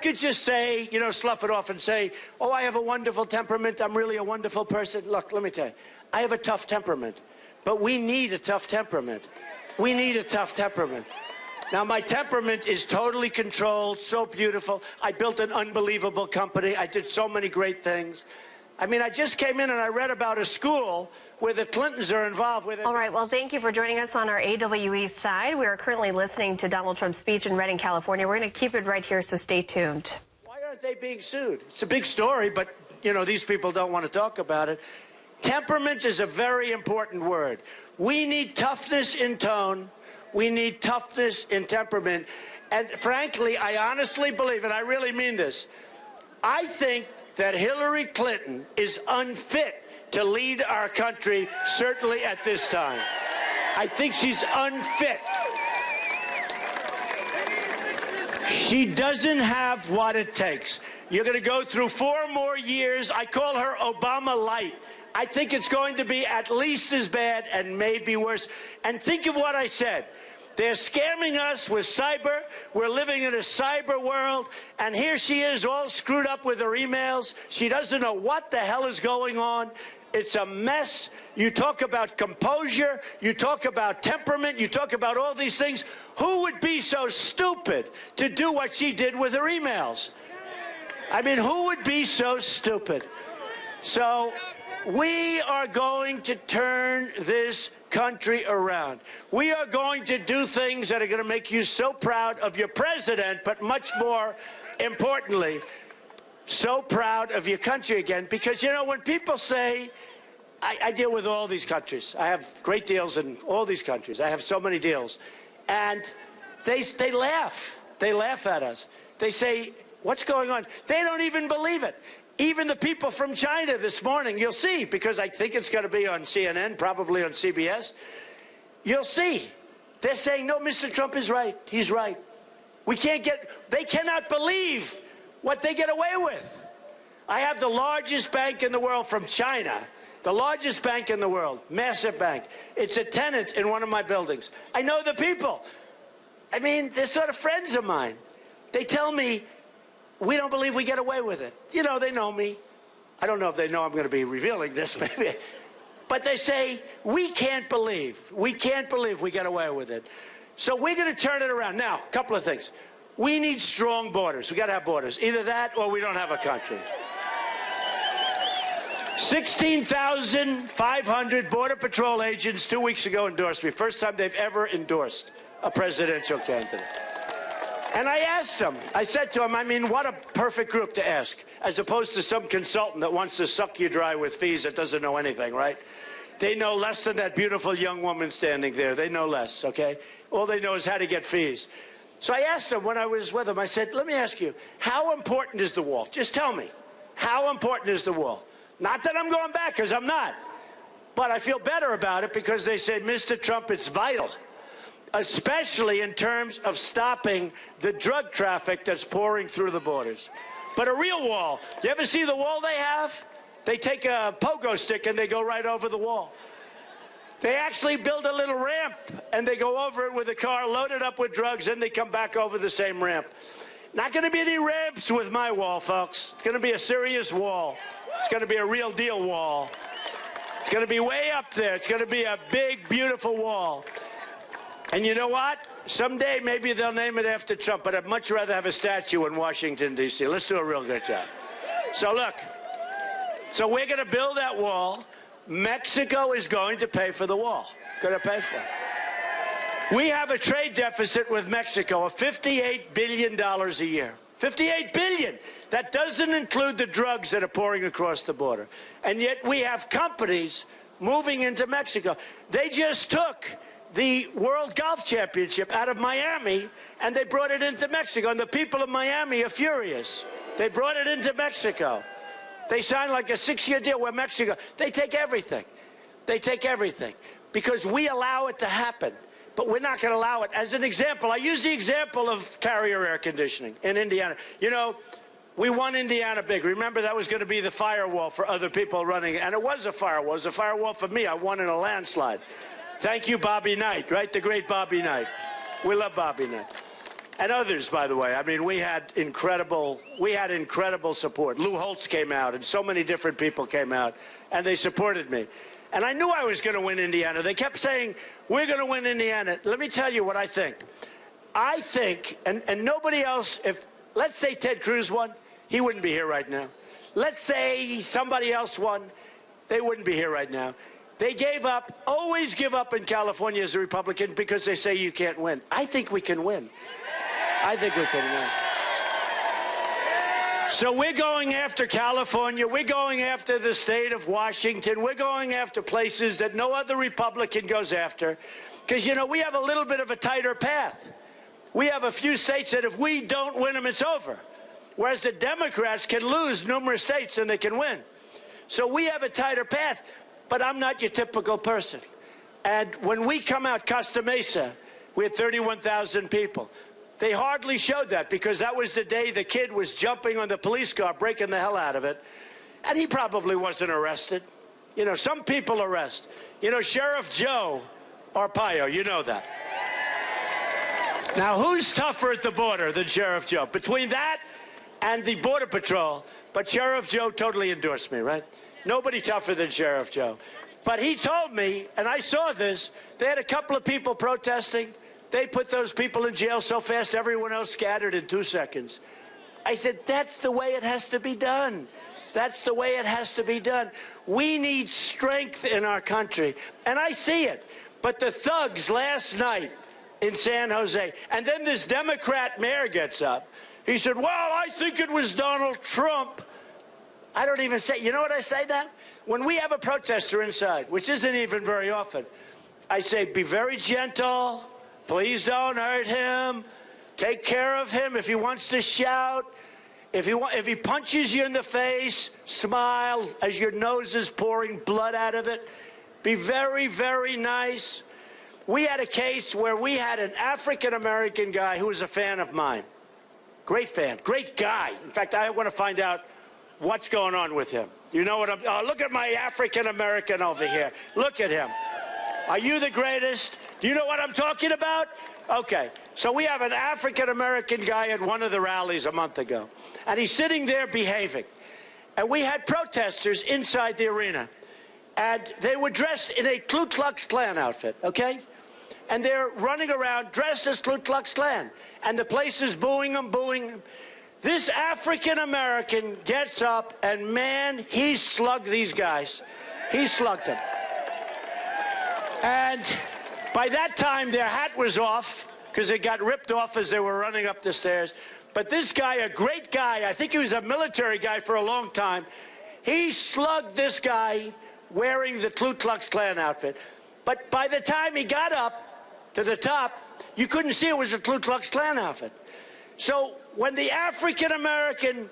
could just say, you know, slough it off and say, oh, I have a wonderful temperament. I'm really a wonderful person. Look, let me tell you, I have a tough temperament, but we need a tough temperament. We need a tough temperament. Now, my temperament is totally controlled, so beautiful. I built an unbelievable company. I did so many great things. I mean, I just came in and I read about a school where the Clintons are involved with it. All right, well, thank you for joining us on our AWE side. We are currently listening to Donald Trump's speech in Redding, California. We're going to keep it right here, so stay tuned. Why aren't they being sued? It's a big story, but, you know, these people don't want to talk about it. Temperament is a very important word. We need toughness in tone. We need toughness in temperament. And frankly, I honestly believe, and I really mean this, I think that Hillary Clinton is unfit to lead our country, certainly at this time. I think she's unfit. She doesn't have what it takes. You're going to go through 4 more years. I call her Obama light. I think it's going to be at least as bad and maybe worse. And think of what I said. They're scamming us with cyber. We're living in a cyber world. And here she is all screwed up with her emails. She doesn't know what the hell is going on. It's a mess. You talk about composure. You talk about temperament. You talk about all these things. Who would be so stupid to do what she did with her emails? I mean, who would be so stupid? So we are going to turn this country around. We are going to do things that are going to make you so proud of your president, but much more importantly, so proud of your country again. Because, you know, when people say, I deal with all these countries. I have great deals in all these countries. I have so many deals. And they laugh. They laugh at us. They say, what's going on? They don't even believe it. Even the people from China this morning, you'll see, because I think it's going to be on CNN, probably on CBS. You'll see. They're saying, no, Mr. Trump is right. He's right. They cannot believe what they get away with. I have the largest bank in the world from China, the largest bank in the world, massive bank. It's a tenant in one of my buildings. I know the people. I mean, they're sort of friends of mine. They tell me, we don't believe we get away with it. You know, they know me. I don't know if they know I'm going to be revealing this, maybe. But they say, we can't believe we get away with it. So we're going to turn it around. Now, a couple of things. We need strong borders. We got to have borders. Either that or we don't have a country. 16,500 Border Patrol agents 2 weeks ago endorsed me. First time they've ever endorsed a presidential candidate. And I asked them, I said to them, I mean, what a perfect group to ask, as opposed to some consultant that wants to suck you dry with fees that doesn't know anything, right? They know less than that beautiful young woman standing there. They know less, okay? All they know is how to get fees. So I asked them when I was with them, I said, let me ask you, how important is the wall? Just tell me, how important is the wall? Not that I'm going back, because I'm not. But I feel better about it because they said, Mr. Trump, it's vital. Especially in terms of stopping the drug traffic that's pouring through the borders. But a real wall. You ever see the wall they have? They take a pogo stick and they go right over the wall. They actually build a little ramp and they go over it with a car loaded up with drugs, and they come back over the same ramp. Not going to be any ramps with my wall, folks. It's going to be a serious wall. It's going to be a real deal wall. It's going to be way up there. It's going to be a big, beautiful wall. And you know what? Someday maybe they'll name it after Trump, but I'd much rather have a statue in Washington, D.C. Let's do a real good job. So look, so we're going to build that wall. Mexico is going to pay for the wall. Going to pay for it. We have a trade deficit with Mexico of $58 billion a year. $58 billion. That doesn't include the drugs that are pouring across the border. And yet we have companies moving into Mexico. They just took the World Golf Championship out of Miami, and they brought it into Mexico. And the people of Miami are furious. They brought it into Mexico. They signed like a 6-year deal with Mexico. They take everything. They take everything because we allow it to happen. But we're not going to allow it. As an example, I use the example of Carrier air conditioning in Indiana. You know, we won Indiana big. Remember, that was going to be the firewall for other people running. And it was a firewall. It was a firewall for me. I won in a landslide. Thank you, Bobby Knight, right? The great Bobby Knight. We love Bobby Knight. And others, by the way. I mean, we had incredible support. Lou Holtz came out, and so many different people came out, and they supported me. And I knew I was going to win Indiana. They kept saying, we're going to win Indiana. Let me tell you what I think. I think, and nobody else, if, let's say Ted Cruz won, he wouldn't be here right now. Let's say somebody else won, they wouldn't be here right now. They gave up, always give up in California as a Republican because they say you can't win. I think we can win. I think we can win. So we're going after California. We're going after the state of Washington. We're going after places that no other Republican goes after. Because, you know, we have a little bit of a tighter path. We have a few states that if we don't win them, it's over. Whereas the Democrats can lose numerous states and they can win. So we have a tighter path. But I'm not your typical person. And when we come out Costa Mesa, we had 31,000 people. They hardly showed that because that was the day the kid was jumping on the police car, breaking the hell out of it. And he probably wasn't arrested. You know, some people arrest. You know, Sheriff Joe Arpaio, you know that. Now, who's tougher at the border than Sheriff Joe? Between that and the Border Patrol, but Sheriff Joe totally endorsed me, right? Nobody tougher than Sheriff Joe. But he told me, and I saw this, they had a couple of people protesting. They put those people in jail so fast everyone else scattered in 2 seconds. I said, that's the way it has to be done. That's the way it has to be done. We need strength in our country. And I see it. But the thugs last night in San Jose, and then this Democrat mayor gets up. He said, well, I think it was Donald Trump. I don't even say, you know what I say now? When we have a protester inside, which isn't even very often, I say, be very gentle. Please don't hurt him. Take care of him. If he wants to shout, if he punches you in the face, smile as your nose is pouring blood out of it. Be very, very nice. We had a case where we had an African-American guy who was a fan of mine. Great fan, great guy. In fact, I want to find out what's going on with him. You know what look at my African-American over here. Look at him. Are you the greatest? Do you know what I'm talking about? Okay, so we have an African-American guy at one of the rallies a month ago, and he's sitting there behaving. And we had protesters inside the arena, and they were dressed in a Ku Klux Klan outfit, okay? And they're running around dressed as Ku Klux Klan, and the place is booing them, booing them. This African-American gets up, and man, he slugged these guys. He slugged them. And by that time, their hat was off because it got ripped off as they were running up the stairs. But this guy, a great guy, I think he was a military guy for a long time, he slugged this guy wearing the Ku Klux Klan outfit. But by the time he got up to the top, you couldn't see it was a Ku Klux Klan outfit. So when the African-American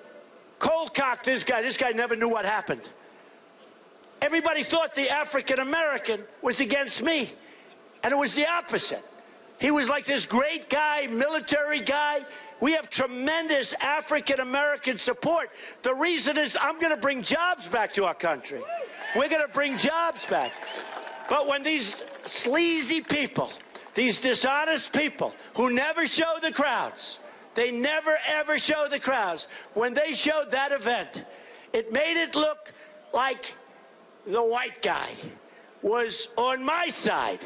cold-cocked this guy never knew what happened. Everybody thought the African-American was against me, and it was the opposite. He was like this great guy, military guy. We have tremendous African-American support. The reason is I'm going to bring jobs back to our country. We're going to bring jobs back. But when these sleazy people, these dishonest people who never show the crowds, they never, ever show the crowds. When they showed that event, it made it look like the white guy was on my side.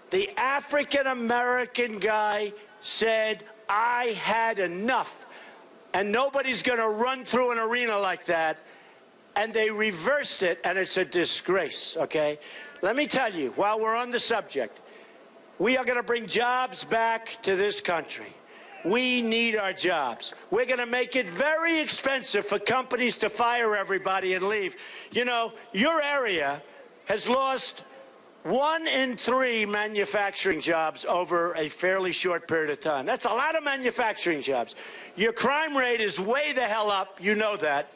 The African-American guy said, I had enough. And nobody's going to run through an arena like that. And they reversed it, and it's a disgrace, okay? Let me tell you, while we're on the subject, we are going to bring jobs back to this country. We need our jobs. We're going to make it very expensive for companies to fire everybody and leave. You know, your area has lost 1 in 3 manufacturing jobs over a fairly short period of time. That's a lot of manufacturing jobs. Your crime rate is way the hell up. You know that.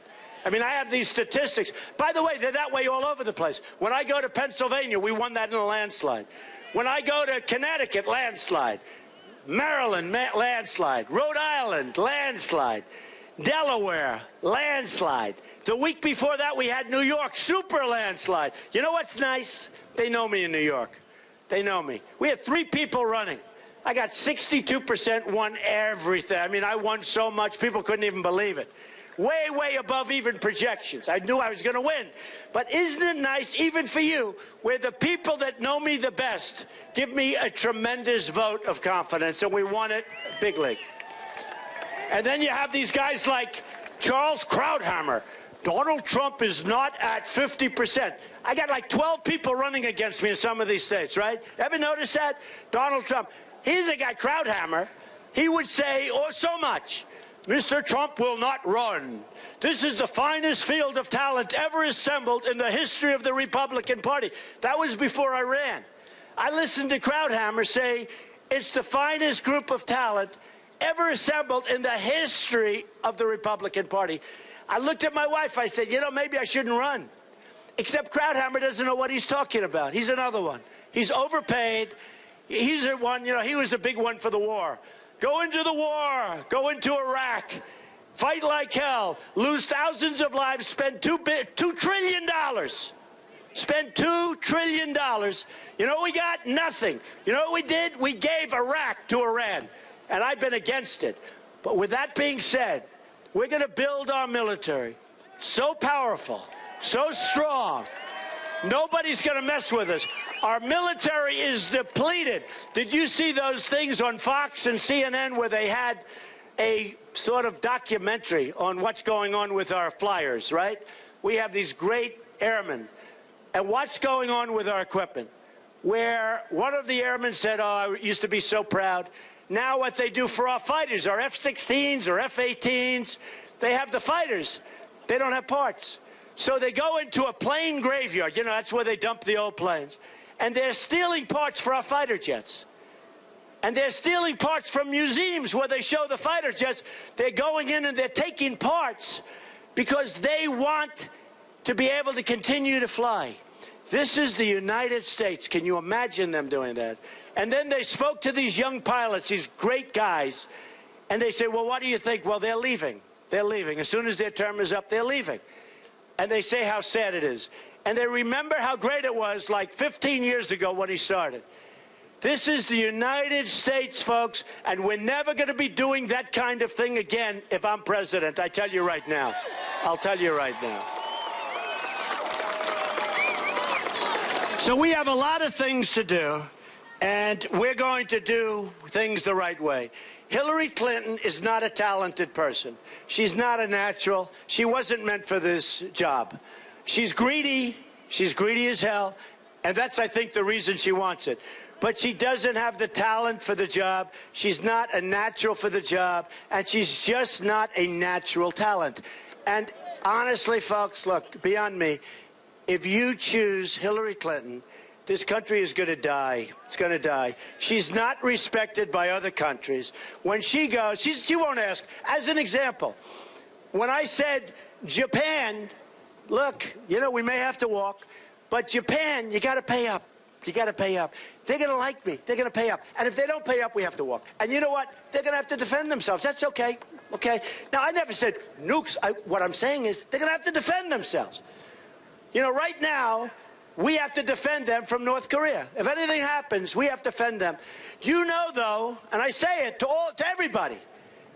I mean, I have these statistics. By the way, they're that way all over the place. When I go to Pennsylvania, we won that in a landslide. When I go to Connecticut, landslide. Maryland, landslide. Rhode Island, landslide. Delaware, landslide. The week before that, we had New York, super landslide. You know what's nice? They know me in New York. They know me. We had 3 people running. I got 62%, won everything. I mean, I won so much, people couldn't even believe it. Way, way above even projections. I knew I was going to win. But isn't it nice, even for you, where the people that know me the best give me a tremendous vote of confidence, and we won it big league. And then you have these guys like Charles Krauthammer. Donald Trump is not at 50%. I got like 12 people running against me in some of these states, right? Ever notice that? Donald Trump. Here's a guy, Krauthammer. He would say, oh, so much. Mr. Trump will not run. This is the finest field of talent ever assembled in the history of the Republican Party. That was before I ran. I listened to Krauthammer say it's the finest group of talent ever assembled in the history of the Republican Party. I looked at my wife. I said, you know, maybe I shouldn't run. Except Krauthammer doesn't know what he's talking about. He's another one. He's overpaid. He's the one, you know, he was the big one for the war. Go into the war. Go into Iraq. Fight like hell. Lose thousands of lives. Spend $2 trillion. Spend $2 trillion. You know what we got? Nothing. You know what we did? We gave Iraq to Iran. And I've been against it. But with that being said, we're going to build our military so powerful, so strong, nobody's going to mess with us. Our military is depleted. Did you see those things on Fox and CNN where they had a sort of documentary on what's going on with our flyers, right? We have these great airmen. And what's going on with our equipment? Where one of the airmen said, oh, I used to be so proud. Now what they do for our fighters, our F-16s or F-18s, they have the fighters. They don't have parts. So they go into a plane graveyard. You know, that's where they dump the old planes. And they're stealing parts for our fighter jets. And they're stealing parts from museums where they show the fighter jets. They're going in and they're taking parts because they want to be able to continue to fly. This is the United States. Can you imagine them doing that? And then they spoke to these young pilots, these great guys, and they say, well, what do you think? Well, they're leaving. They're leaving. As soon as their term is up, they're leaving. And they say how sad it is. And they remember how great it was like 15 years ago when he started. This is the United States, folks, and we're never going to be doing that kind of thing again if I'm president. I tell you right now. I'll tell you right now. So we have a lot of things to do, and we're going to do things the right way. Hillary Clinton is not a talented person. She's not a natural. She wasn't meant for this job. She's greedy. She's greedy as hell. And that's, I think, the reason she wants it. But she doesn't have the talent for the job. She's not a natural for the job. And she's just not a natural talent. And honestly, folks, look, beyond me, if you choose Hillary Clinton, this country is going to die. It's going to die. She's not respected by other countries. When she goes, she won't ask. As an example, when I said Japan, look, you know, we may have to walk, but Japan, you got to pay up. You got to pay up. They're going to like me. They're going to pay up. And if they don't pay up, we have to walk. And you know what? They're going to have to defend themselves. That's okay. Okay? Now, I never said nukes. What I'm saying is they're going to have to defend themselves. You know, right now, we have to defend them from North Korea. If anything happens, we have to defend them. You know, though, and I say it to everybody,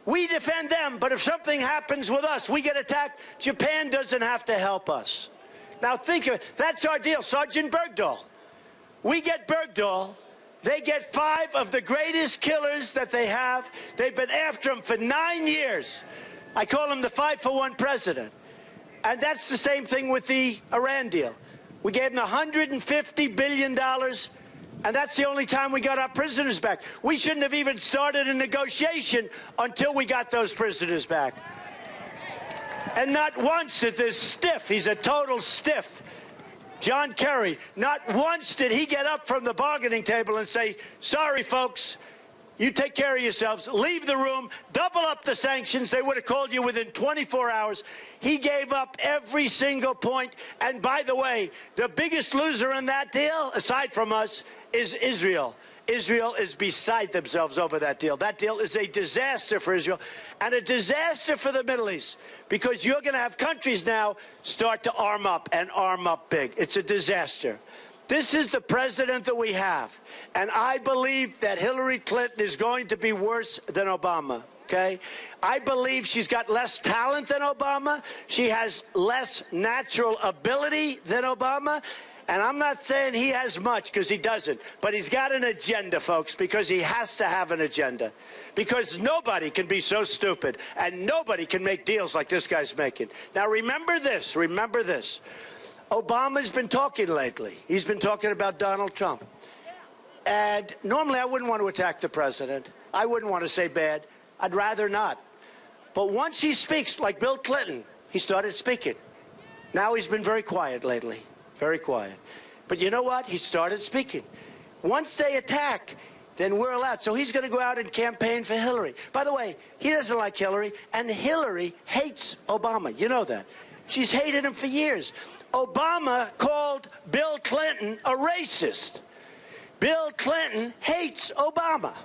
we defend them, but if something happens with us, we get attacked, Japan doesn't have to help us. Now think of it. That's our deal. Sergeant Bergdahl. We get Bergdahl. They get 5 of the greatest killers that they have. They've been after him for 9 years. I call him the 5-for-1 president. And that's the same thing with the Iran deal. We gave them $150 billion, and that's the only time we got our prisoners back. We shouldn't have even started a negotiation until we got those prisoners back. And not once did this stiff, he's a total stiff, John Kerry, not once did he get up from the bargaining table and say, sorry, folks, you take care of yourselves, leave the room, double up the sanctions. They would have called you within 24 hours. He gave up every single point. And by the way, the biggest loser in that deal, aside from us, is Israel. Israel is beside themselves over that deal. That deal is a disaster for Israel and a disaster for the Middle East, because you're going to have countries now start to arm up and arm up big. It's a disaster. This is the president that we have. And I believe that Hillary Clinton is going to be worse than Obama, okay? I believe she's got less talent than Obama. She has less natural ability than Obama. And I'm not saying he has much, because he doesn't. But he's got an agenda, folks, because he has to have an agenda. Because nobody can be so stupid, and nobody can make deals like this guy's making. Now, remember this. Remember this. Obama's been talking lately. He's been talking about Donald Trump. And normally I wouldn't want to attack the president. I wouldn't want to say bad. I'd rather not. But once he speaks, like Bill Clinton, he started speaking. Now he's been very quiet lately. Very quiet. But you know what? He started speaking. Once they attack, then we're allowed. So he's going to go out and campaign for Hillary. By the way, he doesn't like Hillary, and Hillary hates Obama. You know that. She's hated him for years. Obama called Bill Clinton a racist. Bill Clinton hates Obama.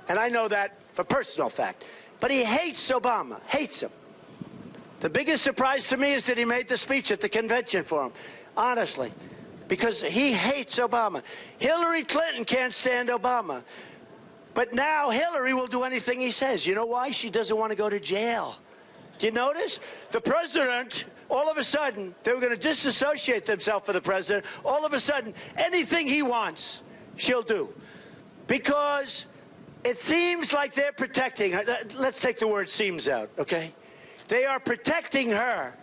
And I know that for personal fact. But he hates Obama, hates him. The biggest surprise to me is that he made the speech at the convention for him. Honestly, because he hates Obama. Hillary Clinton can't stand Obama. But now Hillary will do anything he says. You know why? She doesn't want to go to jail. Do you notice? The president, all of a sudden, they were going to disassociate themselves for the president. All of a sudden, anything he wants, she'll do. Because it seems like they're protecting her. Let's take the word seems out, okay? They are protecting her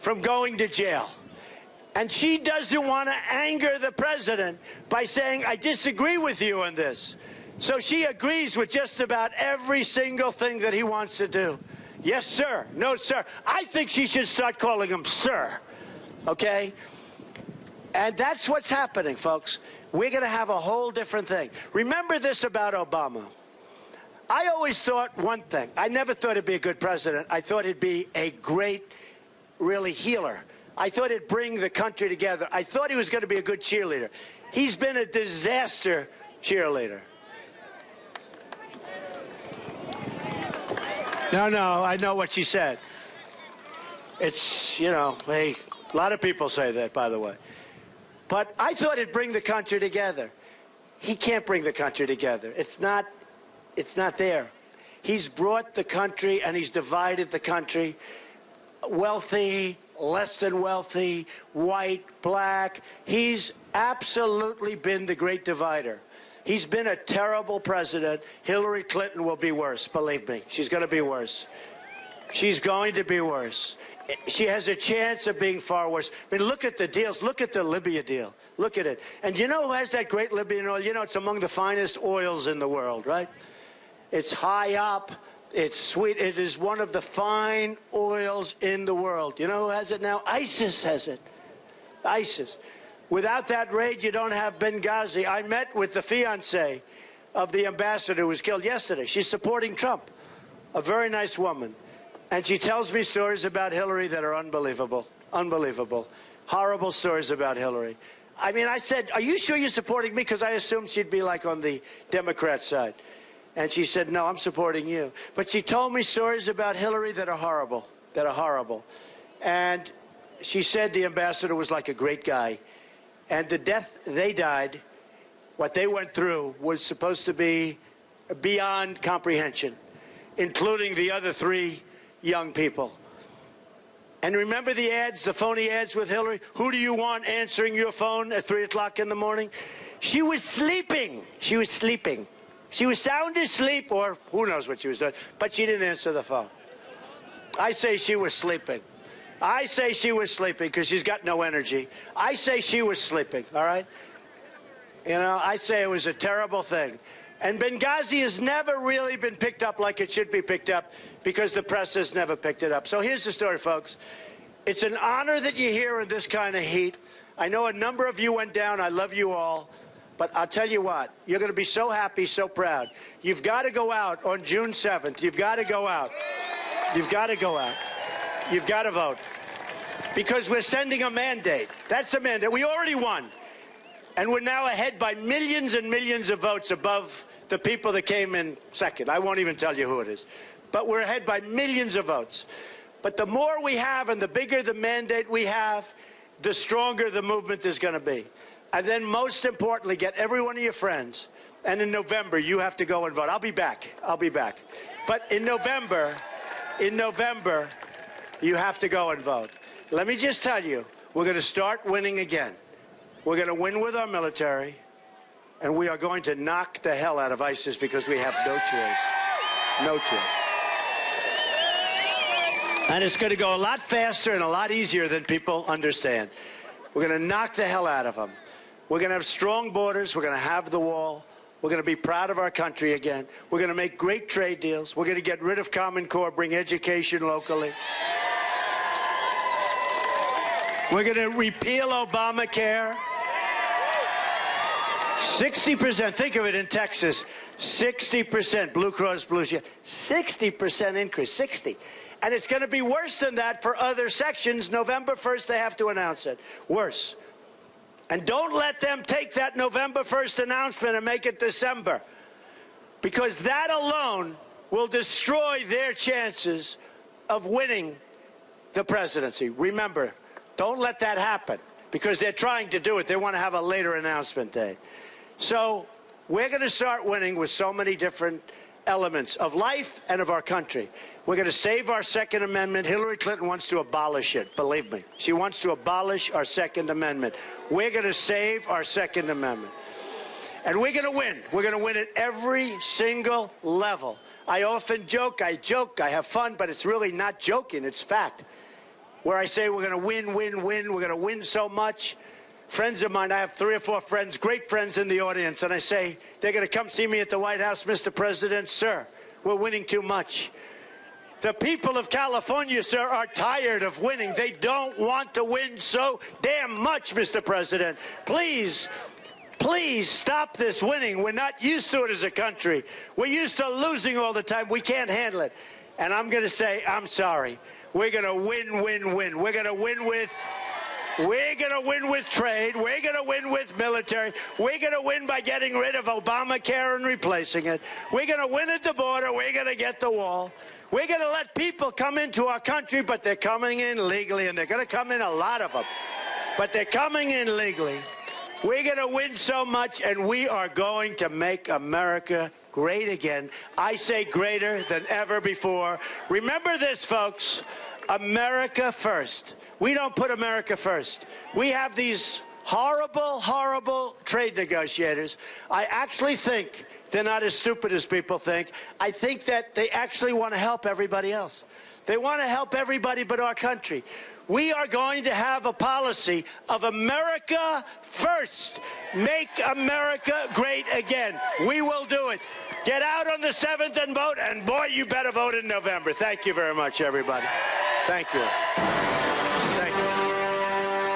from going to jail. And she doesn't want to anger the president by saying, I disagree with you on this. So she agrees with just about every single thing that he wants to do. Yes, sir. No, sir. I think she should start calling him sir. Okay? And that's what's happening, folks. We're going to have a whole different thing. Remember this about Obama. I always thought one thing. I never thought he'd be a good president. I thought he'd be a great, really, healer. I thought he'd bring the country together. I thought he was going to be a good cheerleader. He's been a disaster cheerleader. No, I know what she said. It's, you know, hey, a lot of people say that, by the way. But I thought he'd bring the country together. He can't bring the country together. It's not there. He's brought the country and he's divided the country. Wealthy, less than wealthy, white, black. He's absolutely been the great divider. He's been a terrible president. Hillary Clinton will be worse, believe me. She's going to be worse. She's going to be worse. She has a chance of being far worse. I mean, look at the deals. Look at the Libya deal. Look at it. And you know who has that great Libyan oil? You know, it's among the finest oils in the world, right? It's high up. It's sweet. It is one of the fine oils in the world. You know who has it now? ISIS has it. ISIS. Without that raid, you don't have Benghazi. I met with the fiancée of the ambassador who was killed yesterday. She's supporting Trump. A very nice woman. And she tells me stories about Hillary that are unbelievable. Unbelievable. Horrible stories about Hillary. I mean, I said, are you sure you're supporting me? Because I assumed she'd be like on the Democrat side. And she said, no, I'm supporting you. But she told me stories about Hillary that are horrible. That are horrible. And she said the ambassador was like a great guy. And the death they died, what they went through, was supposed to be beyond comprehension, including the other 3 young people. And remember the ads, the phony ads with Hillary? Who do you want answering your phone at 3 o'clock in the morning? She was sleeping. She was sleeping. She was sound asleep, or who knows what she was doing, but she didn't answer the phone. I say she was sleeping. I say she was sleeping because she's got no energy. I say she was sleeping, all right? You know, I say it was a terrible thing. And Benghazi has never really been picked up like it should be picked up because the press has never picked it up. So here's the story, folks. It's an honor that you're here in this kind of heat. I know a number of you went down. I love you all. But I'll tell you what, you're going to be so happy, so proud. You've got to go out on June 7th. You've got to go out. You've got to go out. You've got to vote. Because we're sending a mandate. That's a mandate. We already won. And we're now ahead by millions and millions of votes above the people that came in second. I won't even tell you who it is. But we're ahead by millions of votes. But the more we have and the bigger the mandate we have, the stronger the movement is going to be. And then, most importantly, get every one of your friends. And in November, you have to go and vote. I'll be back. I'll be back. But in November, you have to go and vote. Let me just tell you, we're going to start winning again. We're going to win with our military, and we are going to knock the hell out of ISIS because we have no choice. No choice. And it's going to go a lot faster and a lot easier than people understand. We're going to knock the hell out of them. We're going to have strong borders. We're going to have the wall. We're going to be proud of our country again. We're going to make great trade deals. We're going to get rid of Common Core, bring education locally. We're going to repeal Obamacare. 60%, think of it in Texas, 60%, Blue Cross Blue Shield, 60% increase, 60. And it's going to be worse than that for other sections. November 1st, they have to announce it. Worse. And don't let them take that November 1st announcement and make it December, because that alone will destroy their chances of winning the presidency. Remember, don't let that happen, because they're trying to do it. They want to have a later announcement day. So we're going to start winning with so many different elements of life and of our country. We're going to save our Second Amendment. Hillary Clinton wants to abolish it, believe me. She wants to abolish our Second Amendment. We're going to save our Second Amendment. And we're going to win. We're going to win at every single level. I often joke, I have fun, but it's really not joking, it's fact. Where I say we're going to win, win, win. We're going to win so much. Friends of mine, I have 3 or 4 friends, great friends in the audience, and I say, they're going to come see me at the White House, Mr. President. Sir, we're winning too much. The people of California, sir, are tired of winning. They don't want to win so damn much, Mr. President. Please, please stop this winning. We're not used to it as a country. We're used to losing all the time. We can't handle it. And I'm going to say, I'm sorry. We're going to win, win, win. We're going to win with trade. We're going to win with military. We're going to win by getting rid of Obamacare and replacing it. We're going to win at the border. We're going to get the wall. We're going to let people come into our country, but they're coming in legally, and they're going to come in, a lot of them. But they're coming in legally. We're going to win so much, and we are going to make America great again. I say greater than ever before. Remember this, folks. America first. We don't put America first. We have these horrible, horrible trade negotiators. I actually think they're not as stupid as people think. I think that they actually want to help everybody else. They want to help everybody but our country. We are going to have a policy of America first. Make America great again. We will do it. Get out on the 7th and vote, and boy, you better vote in November. Thank you very much, everybody. Thank you.